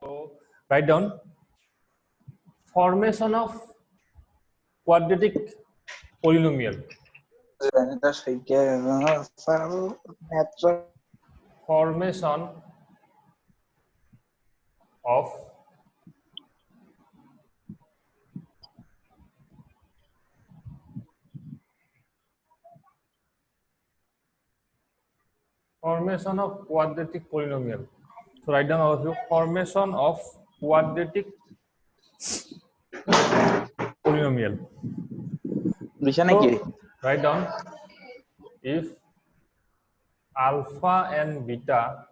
So write down formation of quadratic polynomial. Formation of quadratic polynomial. So write down all of you, formation of quadratic polynomial. So write down, if alpha and beta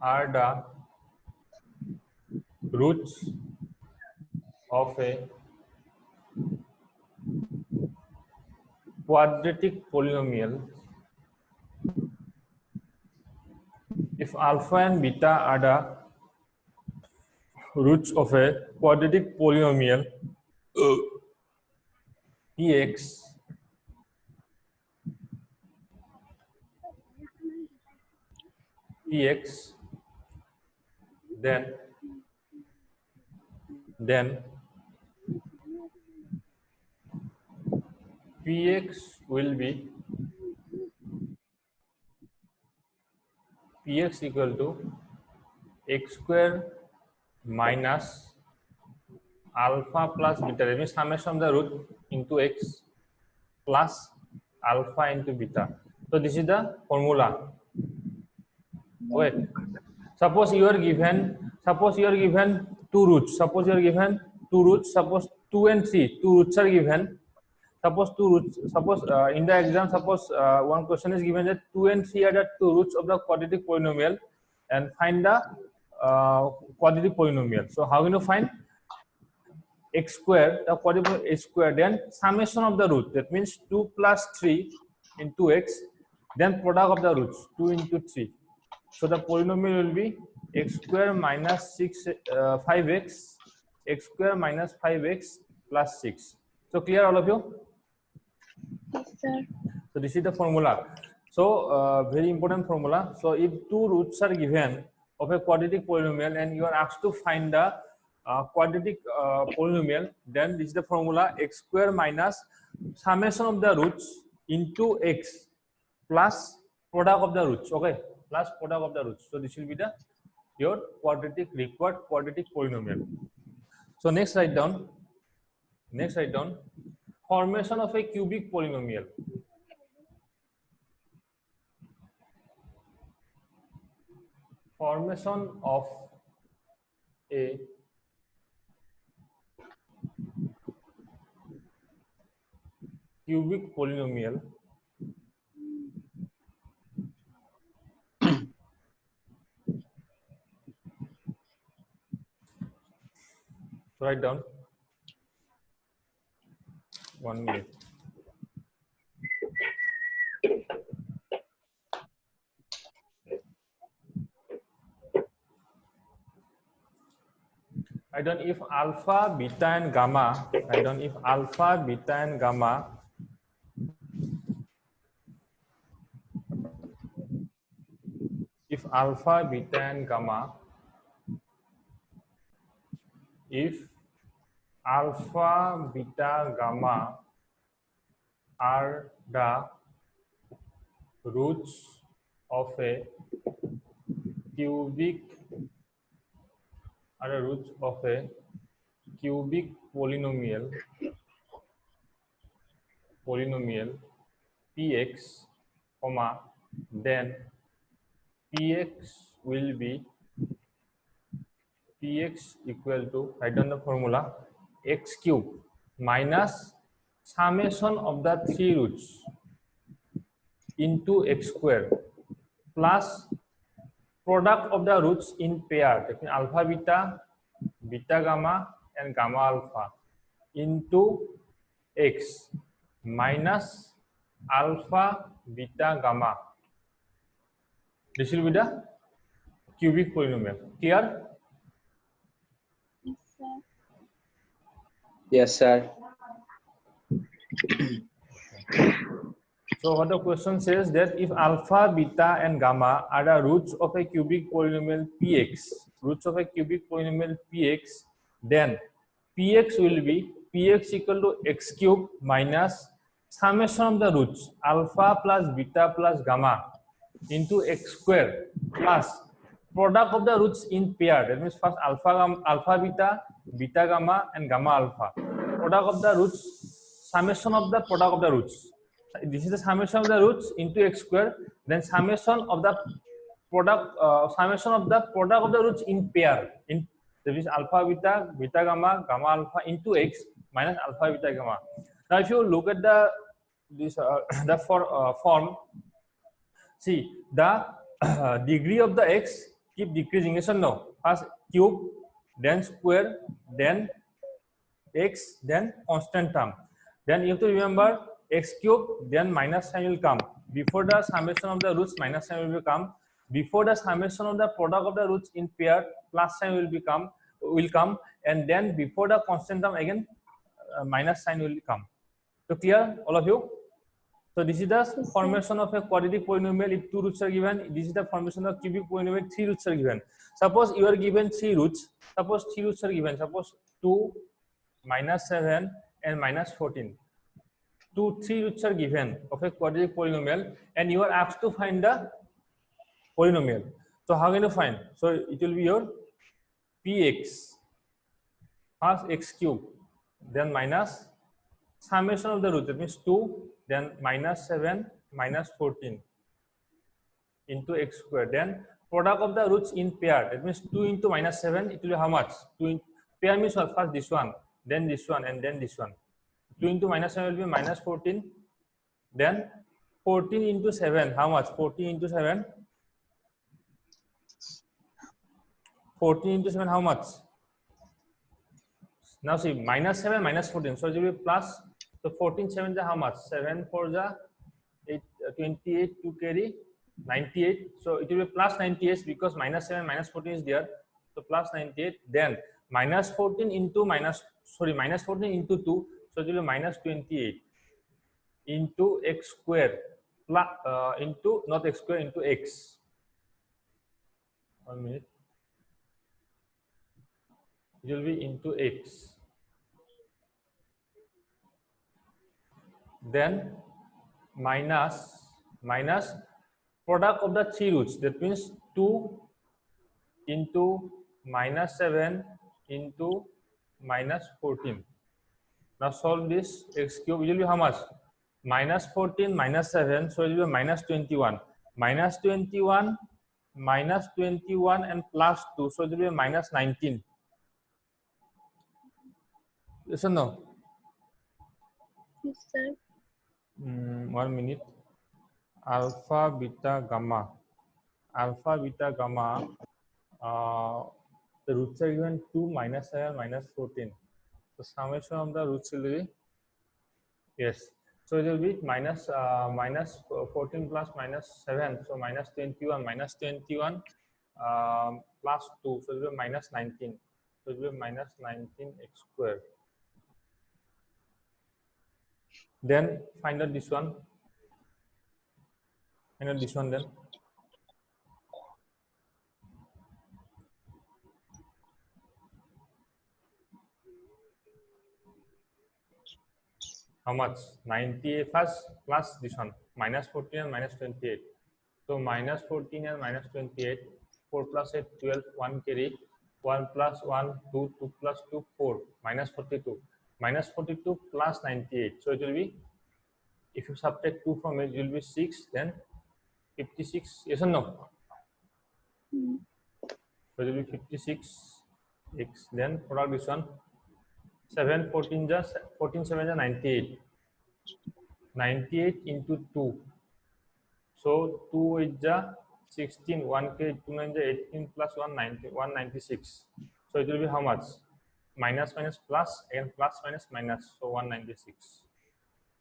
are the roots of a quadratic polynomial, if alpha and beta are the roots of a quadratic polynomial px, then px will be px equal to x square minus alpha plus beta. That means summation of the root into x plus alpha into beta. So this is the formula. Wait. Suppose you are given two roots. Suppose 2 and 3. Two roots are given. Suppose in the exam, one question is given that 2 and 3 are the two roots of the quadratic polynomial, and find the quadratic polynomial. So how can you find x square, the quadratic x square, then summation of the root, that means 2 plus 3 into x, then product of the roots 2 into 3. So the polynomial will be x square minus 5x, x square minus 5x plus 6. So clear all of you? Yes, sir. So this is the formula. So very important formula. So if two roots are given of a quadratic polynomial and you are asked to find the quadratic polynomial, then this is the formula: x square minus summation of the roots into x plus product of the roots. Okay, plus product of the roots. So this will be the your required quadratic polynomial. So next write down formation of a cubic polynomial. Formation of a cubic polynomial write down 1 minute. I don't if alpha, beta, and gamma. I don't if alpha, beta, and gamma if alpha, beta, and gamma, if alpha, beta, gamma are the roots of a cubic polynomial px, comma, then px will be px equal to, write down the formula, x cube minus summation of the three roots into x square plus product of the roots in pair, taking alpha beta, beta gamma, and gamma alpha into x minus alpha beta gamma. This will be the cubic polynomial. Clear? Yes, sir. Yes, sir. So what the question says that if alpha, beta, and gamma are the roots of a cubic polynomial px, then px will be px equal to x cube minus summation of the roots alpha plus beta plus gamma into x square plus product of the roots in pair. That means first alpha beta, beta gamma, and gamma alpha. Product of the roots, summation of the product of the roots. This is the summation of the roots into x square. Then summation of the product of the roots in pair. That is alpha beta, beta gamma, gamma alpha into x minus alpha beta gamma. Now, if you look at the form, see the degree of the x keep decreasing. Yes or no? First cube, then square, then x, then constant term. Then you have to remember x cube, then minus sign will come. Before the summation of the roots, minus sign will come. Before the summation of the product of the roots in pair, plus sign will come, and then before the constant term again, minus sign will come. So clear, all of you? So this is the formation of a quadratic polynomial if 2 roots are given. This is the formation of cubic polynomial 3 roots are given. Suppose you are given 3 roots. Suppose 3 roots are given. Suppose 2, minus 7, and minus 14. 3 roots are given of a quadratic polynomial, and you are asked to find the polynomial. So how can you find? So it will be your px plus x cube, then minus summation of the root, that means 2, then minus 7, minus 14 into x square. Then product of the roots in pair, that means 2 into minus 7, it will be how much? 2 in pair means what? First this one, then this one, and then this one. 2 into minus 7 will be minus 14. Then 14 into 7, how much? 14 into 7. 14 into 7, how much? Now see, minus 7, minus 14. So it will be plus. So 14, 7 is how much? 7 4 is 8, 28, 2 carry 98. So it will be plus 98 because minus 7, minus 14 is there. So plus 98. Then minus 14 into minus 14 into 2. So it will be minus 28 into x square plus into not x square into x. 1 minute. It will be into x. Then minus product of the 3 roots, that means 2 into minus 7 into minus 14. Now solve this x cube. It will be how much? Minus 14 minus 7, so it will be minus 21. Minus 21, minus 21 and plus 2, so it will be minus 19. Yes or no? Yes, sir. 1 minute. Alpha, beta, gamma. Alpha, beta, gamma. The roots are given 2, minus 7, minus 14. So summation of the roots will be, yes. So it will be minus 14 plus minus 7. So minus 21, plus 2. So it will be minus 19. So it will be minus 19 x square. Then find out this one. Find out this one then. How much? 98 first plus this one, minus 14 and minus 28. So minus 14 and minus 28, 4 plus 8, 12, 1 carry, 1 plus 1, 2, 2 plus 2, 4, minus 42. Minus 42 plus 98. So it will be, if you subtract 2 from it, it will be 6, then 56. Yes or no? So it will be 56 x, then product this one. 7, 14, 7 is 98. 98 into 2. So 2 is 16, 1 k, 2 9 is 18 plus 1, 196. So it will be how much? Minus minus plus and plus minus minus. So 196.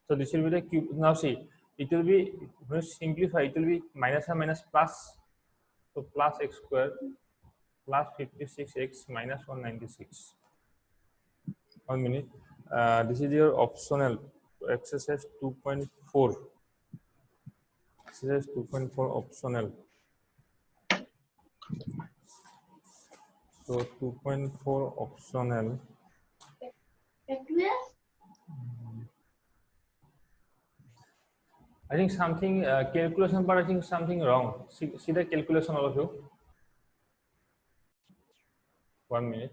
So this will be the cube. Now see, it will be, when you simplify, it will be minus and minus plus. So plus x square plus 56x minus 196. 1 minute. This is your optional exercise 2.4. exercise 2.4 optional. So 2.4 optional. I think something calculation, but I think something wrong. See the calculation, all of you. 1 minute.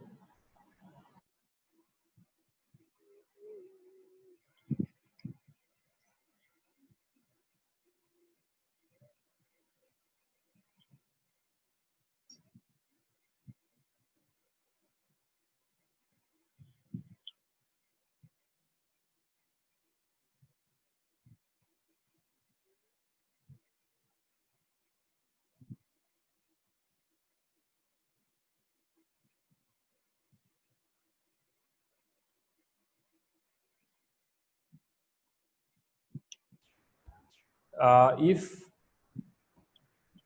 If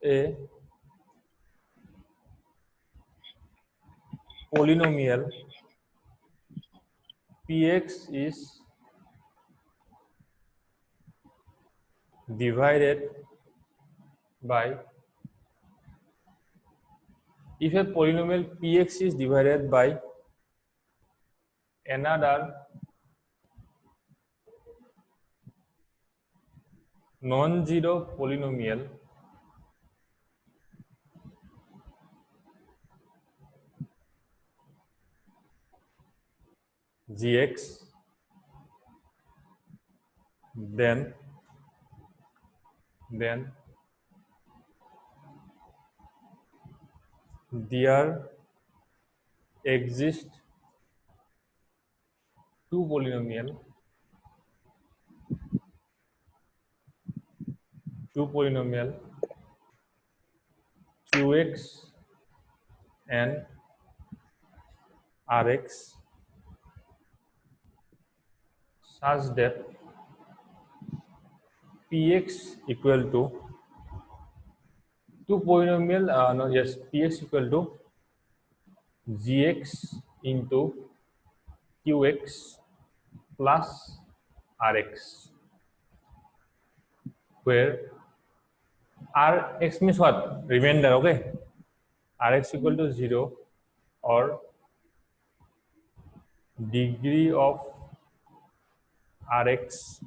a polynomial px is divided by, if a polynomial px is divided by another non-zero polynomial gx, then there exist two polynomial qx and rx such that px equal to two polynomial px equal to gx into qx plus rx, where rx means what? Remainder, okay? Rx equal to 0 or degree of Rx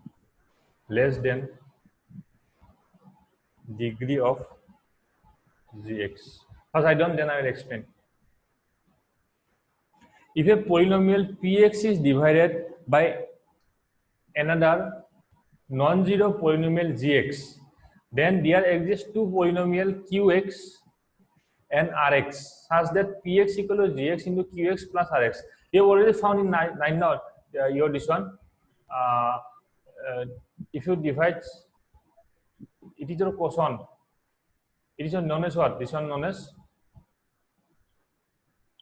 less than degree of Gx. First I don't, then I will explain. If a polynomial Px is divided by another non-zero polynomial Gx, then there exists two polynomial Qx and Rx such that Px equal to Gx into Qx plus Rx. You have already found in 9 now, your this one. If you divide, it is your quotient. It is known as what? This one known as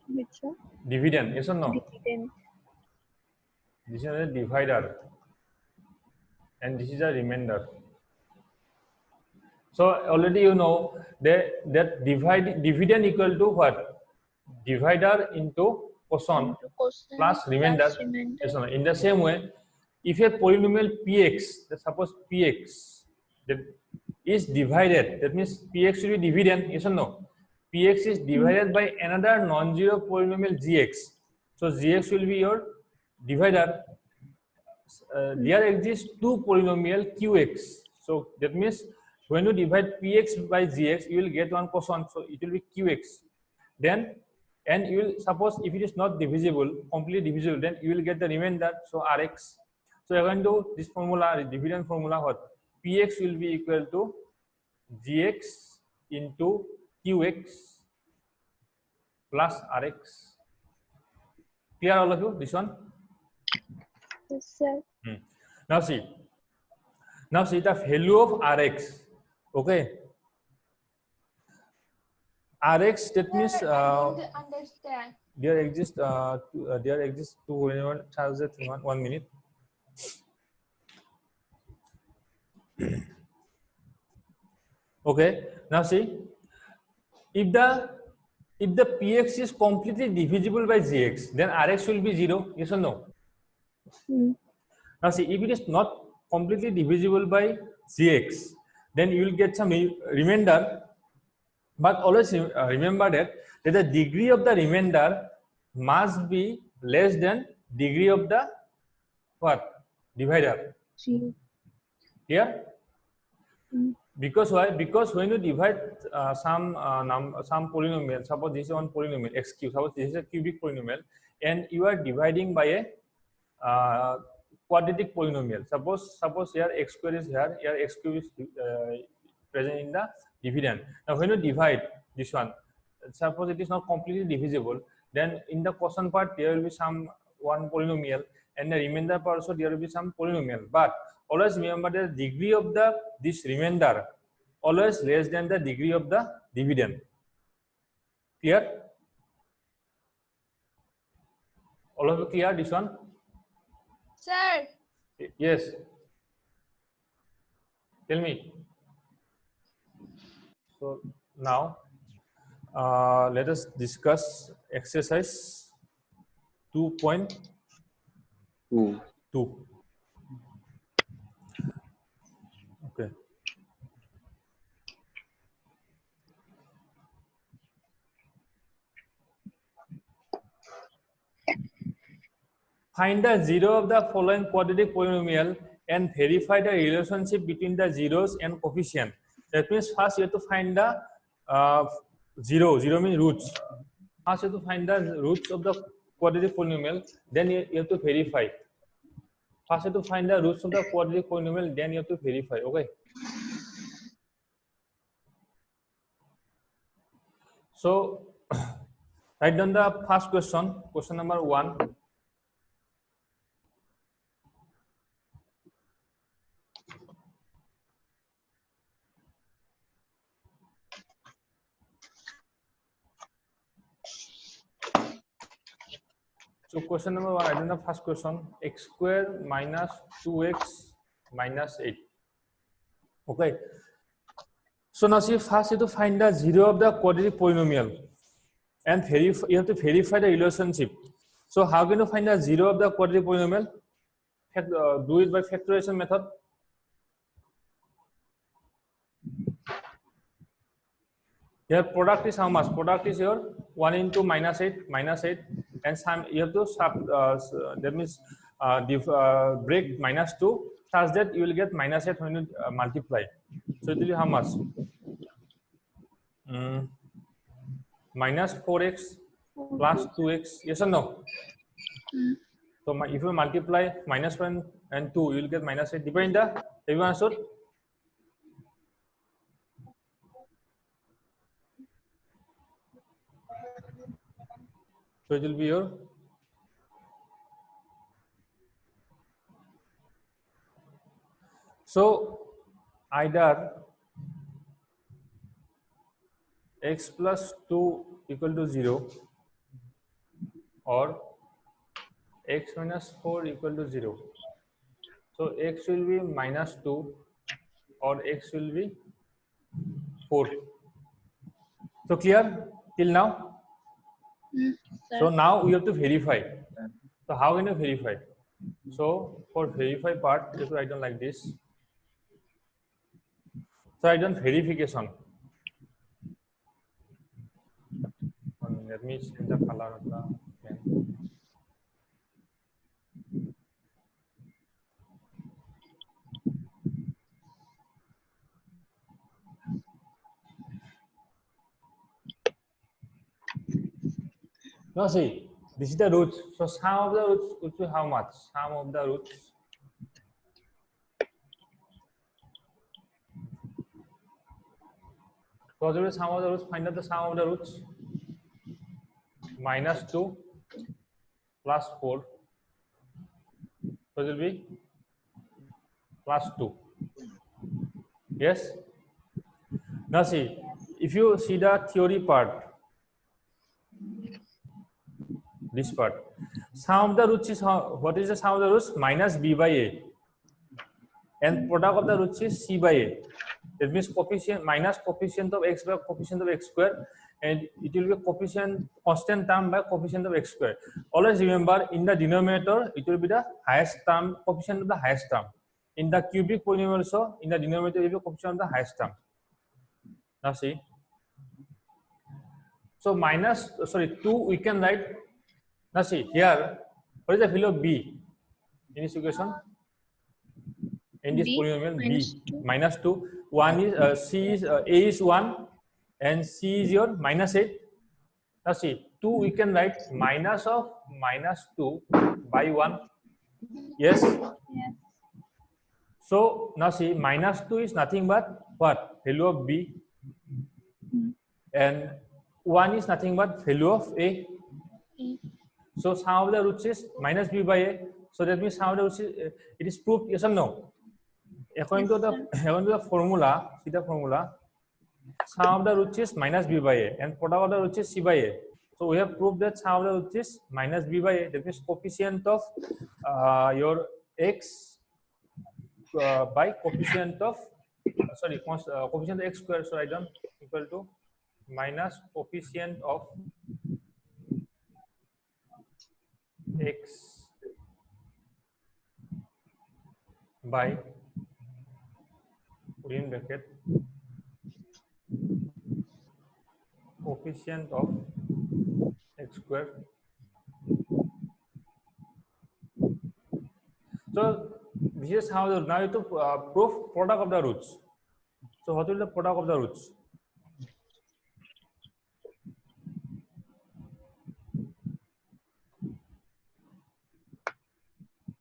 Which one? dividend. Yes or no? Dividend. This is a divider, and this is a remainder. So already you know that dividend equal to what? Divider into quotient plus remainder. Yes or no? In the same way, if a polynomial px, suppose px that is divided, that means px will be dividend. Yes or no? Px is divided by another non-zero polynomial gx. So gx will be your divider. There exists two polynomial qx. So that means when you divide px by gx, you will get one quotient. So it will be qx. Then, and you will suppose if it is not divisible, completely divisible, then you will get the remainder. So rx. So according to this formula, the dividend formula, what? Px will be equal to gx into qx plus rx. Clear all of you? This one? Yes, sir. Now see the value of rx. Okay. Rx, that means Understand. there exists two polynomial. 1 minute. Okay. Now see, if the px is completely divisible by gx, then rx will be 0. Yes or no? Now see, if it is not completely divisible by gx, then you will get some remainder. But always remember that the degree of the remainder must be less than degree of the what? Divider. Here? Because why? Because when you divide some polynomial, suppose this is one polynomial x cube, suppose this is a cubic polynomial, and you are dividing by a quadratic polynomial. Suppose here x square is here x cube is present in the dividend. Now when you divide this one, suppose it is not completely divisible, then in the quotient part there will be some one polynomial, and the remainder part also there will be some polynomial. But always remember the degree of this remainder always less than the degree of the dividend. Clear? All of you clear this one? Sir. Yes. Tell me. So now let us discuss exercise 2.2. Okay. Find the zero of the following quadratic polynomial and verify the relationship between the zeros and coefficient. That means first you have to find the zero. Zero means roots. First you have to find the roots of the quadratic polynomial. Then you have to verify. First you have to find the roots of the quadratic polynomial. Then you have to verify. Okay. So write down the first question. Question number 1. So question number 1, I don't know first question, x square minus 2x minus 8. Okay. So now see, first you have to find the zero of the quadratic polynomial and verify, you have to verify the relationship. So how can you find the zero of the quadratic polynomial? Do it by factorization method. Here product is how much? Product is your 1 into minus 8, and some you have to that means break minus 2 such that you will get minus 8 when you multiply. So it will be how much? Minus 4x plus 2x. Yes or no? So if you multiply minus 1 and 2, you will get minus 8. Depend the everyone answered? So it will be your either x plus 2 equal to 0 or x minus 4 equal to 0. So x will be minus 2 or x will be 4. So clear till now? So now we have to verify. So how can you verify? So for verify part, you have to write down like this. So I done verification. Let me change the color of the pen. Now see, this is the roots. So sum of the roots would be how much? Sum of the roots. So there is sum of the roots. Find out the sum of the roots. Minus 2 plus 4. So it will be plus 2. Yes. Now see, if you see the theory part, this part, sum of the roots is what is the sum of the roots? Minus b by a, and product of the roots is c by a. That means coefficient minus coefficient of x by coefficient of x square, and it will be coefficient constant term by coefficient of x square. Always remember in the denominator it will be the highest term, coefficient of the highest term. In the cubic polynomial also, in the denominator will be coefficient of the highest term. Now see. So 2 we can write. Now see here, what is the value of b in this equation? In this polynomial b -2. 1 is c is a is 1 and c is your -8. Now see 2 we can write minus of -2 by 1. Yes. Yes. So now see -2 is nothing but what? Value of b. And 1 is nothing but value of a. So sum of the roots is minus b by a. So that means sum of the roots is, it is proved, yes or no? According to the formula, see the formula, sum of the roots is minus b by a and product of the roots is c by a. So we have proved that sum of the roots is minus b by a. That means coefficient of your x by coefficient of coefficient of x square. So I done equal to minus coefficient of x by within bracket coefficient of x square. So this is how now you have to prove product of the roots. So what will the product of the roots?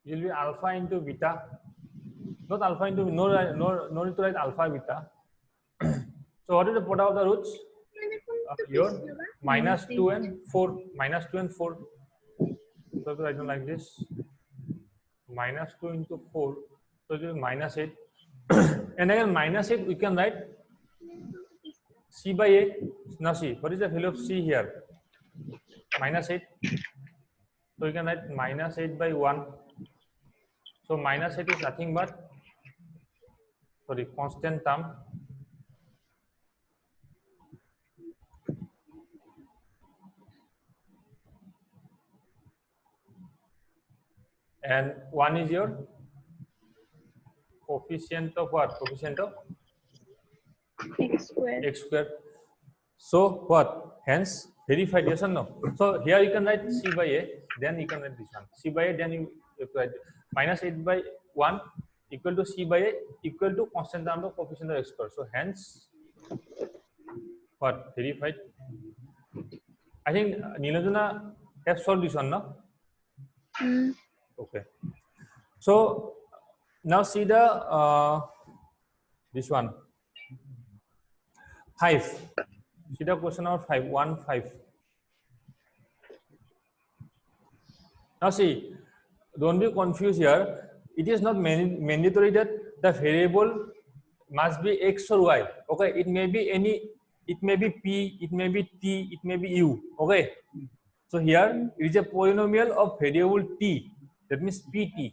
It will be alpha into beta, not alpha into no need to write alpha beta. So what is the product of the roots? Your -2 and 4, -2 and 4. So I write like this, -2 into 4, so it will be -8. And again -8 we can write c by a. Now see, what is the value of c here? -8. So we can write -8 by 1. So -8 is nothing but constant term. And 1 is your coefficient of what? Coefficient of X square. x square. So what? Hence verified, yes or no? So here you can write c by a, then you can write this one. C by a, then you write -8 by 1 equal to c by a equal to constant term of coefficient of x square. So hence what? Verified. I think Nilajana have solved this one, no? Okay. So now see the this one 5. See the question number 5. 1, 5. Now see, don't be confused here. It is not mandatory that the variable must be x or y. Okay, it may be any, it may be p, it may be t, it may be u. Okay, so here it is a polynomial of variable t, that means pt.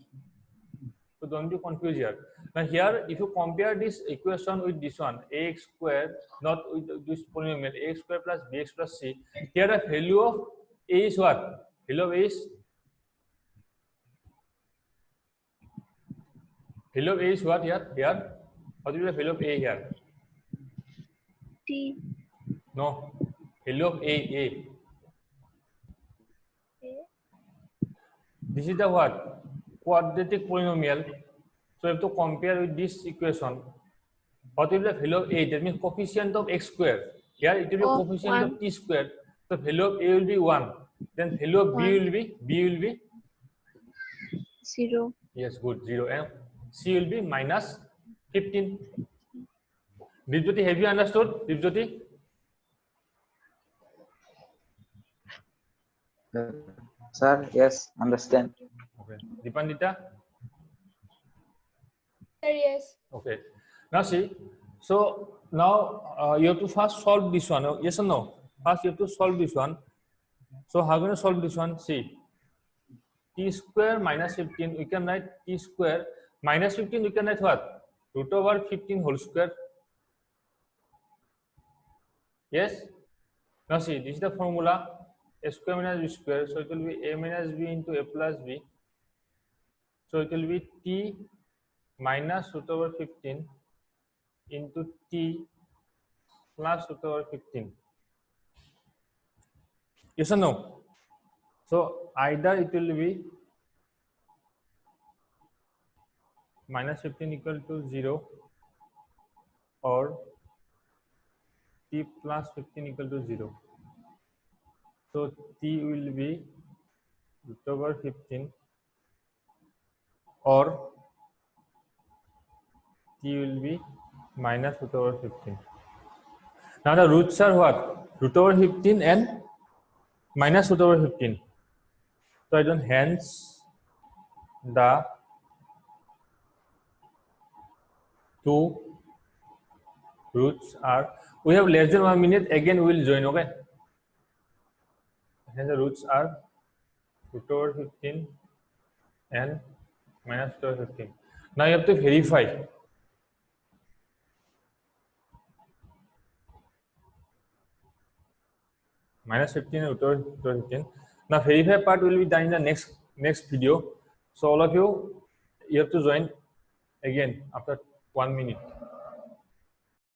So don't be confused here. Now here, if you compare this equation with this one, ax square, not with this polynomial ax square plus bx plus c, here the value of a is what? Value of a is what here? Here, what is the value of a here? T. No, value of a. This is the what? Quadratic polynomial. So you have to compare with this equation. What will be the value of a? That means coefficient of x square. Here it will be coefficient of t square. So value of a will be 1. Then value of b will be 0. Yes, good, 0. And c will be -15. Dipjyoti, have you understood? Dipjyoti? Sir, yes, understand. Okay. Dipandita? Sir, yes. Okay. Now see, so now you have to first solve this one. Yes or no? First you have to solve this one. So how can you solve this one? See, t square -15, we can write t square -15, we can write what? √15 whole square. Yes? Now see, this is the formula, a square minus b square. So it will be a minus b into a plus b. So it will be t minus root over 15 into t plus root over 15. Yes or no? So either it will be minus 15 equal to 0 or t plus 15 equal to 0. So t will be root over 15 or t will be minus root over 15. Now the roots are what? Root over 15 and minus root over 15. So I don't, hence the two roots are, we have less than 1 minute, again we will join, okay? And the roots are root over 15 and minus root over 15. Now you have to verify. Minus 15 and root over 15. Now verify part will be done in the next video. So all of you have to join again after 1 minute.